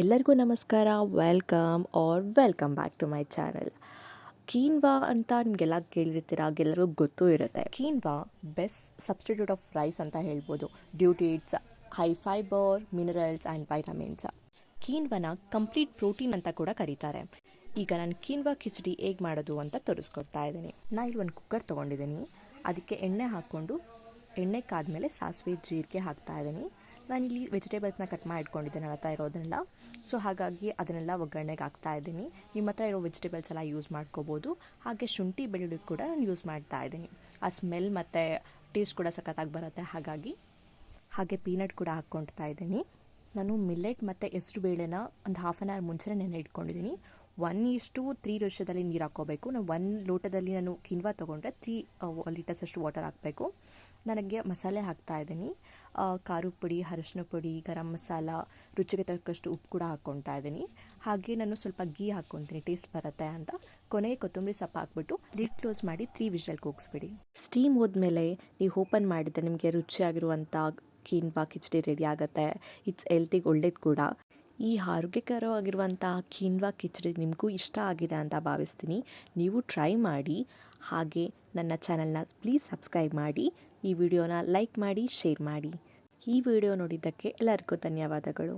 ಎಲ್ಲರಿಗೂ ನಮಸ್ಕಾರ. Welcome back to my channel. Quinoa ಅಂತ ನಿಮಗೆಲ್ಲ ಕೇಳಿರ್ತೀರ, ಎಲ್ಲರಿಗೂ ಗೊತ್ತೂ ಇರುತ್ತೆ. Quinoa best substitute of rice ಅಂತ ಹೇಳ್ಬೋದು, due to its high fibre, minerals and vitamins. ಕೀನ್ವಾನ ಕಂಪ್ಲೀಟ್ ಪ್ರೋಟೀನ್ ಅಂತ ಕೂಡ ಕರೀತಾರೆ. ಈಗ ನಾನು ಕೀನ್ವಾ ಕಿಚಡಿ ಹೇಗೆ ಮಾಡೋದು ಅಂತ ತೋರಿಸ್ಕೊಡ್ತಾ ಇದ್ದೀನಿ. ನಾನು ಇಲ್ಲಿ ಒಂದು ಕುಕ್ಕರ್ ತೊಗೊಂಡಿದ್ದೀನಿ. ಅದಕ್ಕೆ ಎಣ್ಣೆ ಹಾಕ್ಕೊಂಡು ಎಣ್ಣೆ ಕಾದ್ಮೇಲೆ ಸಾಸಿವೆ ಜೀರಿಗೆ ಹಾಕ್ತಾ ಇದ್ದೀನಿ. ನಾನಿಲ್ಲಿ ವೆಜಿಟೇಬಲ್ಸ್ನ ಕಟ್ ಮಾಡಿ ಇಟ್ಕೊಂಡಿದ್ದೇನೆ ನನ್ನ ಹತ್ರ ಇರೋದನ್ನೆಲ್ಲ. ಸೊ ಹಾಗಾಗಿ ಅದನ್ನೆಲ್ಲ ಒಗ್ಗರಣೆಗೆ ಹಾಕ್ತಾ ಇದ್ದೀನಿ. ನಿಮ್ಮ ಹತ್ರ ಇರೋ ವೆಜಿಟೇಬಲ್ಸ್ ಎಲ್ಲ ಯೂಸ್ ಮಾಡ್ಕೋಬೋದು. ಹಾಗೆ ಶುಂಠಿ ಬೆಳ್ಳುಳ್ಳಿ ಕೂಡ ನಾನು ಯೂಸ್ ಮಾಡ್ತಾ ಇದ್ದೀನಿ. ಆ ಸ್ಮೆಲ್ ಮತ್ತು ಟೇಸ್ಟ್ ಕೂಡ ಸಖತ್ತಾಗಿ ಬರುತ್ತೆ. ಹಾಗೆ ಪೀನಟ್ ಕೂಡ ಹಾಕ್ಕೊಳ್ತಾ ಇದ್ದೀನಿ. ನಾನು ಮಿಲ್ಲೆಟ್ ಮತ್ತು ಹೆಸರು ಬೇಳೆನ ಒಂದು ಹಾಫ್ ಆನ್ ಅವರ್ ಮುಂಚೆನೇ ನೆನೆ ಇಟ್ಕೊಂಡಿದ್ದೀನಿ. 1:3 ರೇಷಿಯೋದಲ್ಲಿ ನೀರು ಹಾಕ್ಕೋಬೇಕು. ನಾನು 1 ಲೋಟದಲ್ಲಿ ನಾನು ಕೀನ್ವಾ ತೊಗೊಂಡ್ರೆ 3 ಲೀಟರ್ಸ್ ಅಷ್ಟು ವಾಟರ್ ಹಾಕಬೇಕು. ನನಗೆ ಮಸಾಲೆ ಹಾಕ್ತಾ ಇದ್ದೀನಿ. ಖಾರದ ಪುಡಿ, ಅರಿಶಿನ ಪುಡಿ, ಗರಂ ಮಸಾಲ, ರುಚಿಗೆ ತಕ್ಕಷ್ಟು ಉಪ್ಪು ಕೂಡ ಹಾಕ್ಕೊಳ್ತಾ ಇದ್ದೀನಿ. ಹಾಗೆ ನಾನು ಸ್ವಲ್ಪ ಗೀ ಹಾಕ್ಕೊತೀನಿ, ಟೇಸ್ಟ್ ಬರುತ್ತೆ ಅಂತ. ಕೊನೆಗೆ ಕೊತ್ತಂಬರಿ ಸೊಪ್ಪು ಹಾಕ್ಬಿಟ್ಟು ಲಿಡ್ ಕ್ಲೋಸ್ ಮಾಡಿ 3 ವಿಷಲ್ ಕೂಗಿಸ್ಬಿಡಿ. ಸ್ಟೀಮ್ ಹೋದ್ಮೇಲೆ ನೀವು ಓಪನ್ ಮಾಡಿದರೆ ನಿಮಗೆ ರುಚಿಯಾಗಿರುವಂಥ ಕೀನ್ವಾ ಕಿಚಡಿ ರೆಡಿ ಆಗುತ್ತೆ. ಇಟ್ಸ್ ಹೆಲ್ತಿಗೆ ಒಳ್ಳೇದು ಕೂಡ. ಈ ಆರೋಗ್ಯಕರವಾಗಿರುವಂಥ ಕೀನ್ವಾ ಕಿಚಡಿ ನಿಮಗೂ ಇಷ್ಟ ಆಗಿದೆ ಅಂತ ಭಾವಿಸ್ತೀನಿ. ನೀವು ಟ್ರೈ ಮಾಡಿ. ಹಾಗೆ ನನ್ನ ಚಾನಲ್ನ ಪ್ಲೀಸ್ ಸಬ್ಸ್ಕ್ರೈಬ್ ಮಾಡಿ. ಈ ವಿಡಿಯೋನ ಲೈಕ್ ಮಾಡಿ, ಶೇರ್ ಮಾಡಿ. ಈ ವಿಡಿಯೋ ನೋಡಿದ್ದಕ್ಕೆ ಎಲ್ಲರಿಗೂ ಧನ್ಯವಾದಗಳು.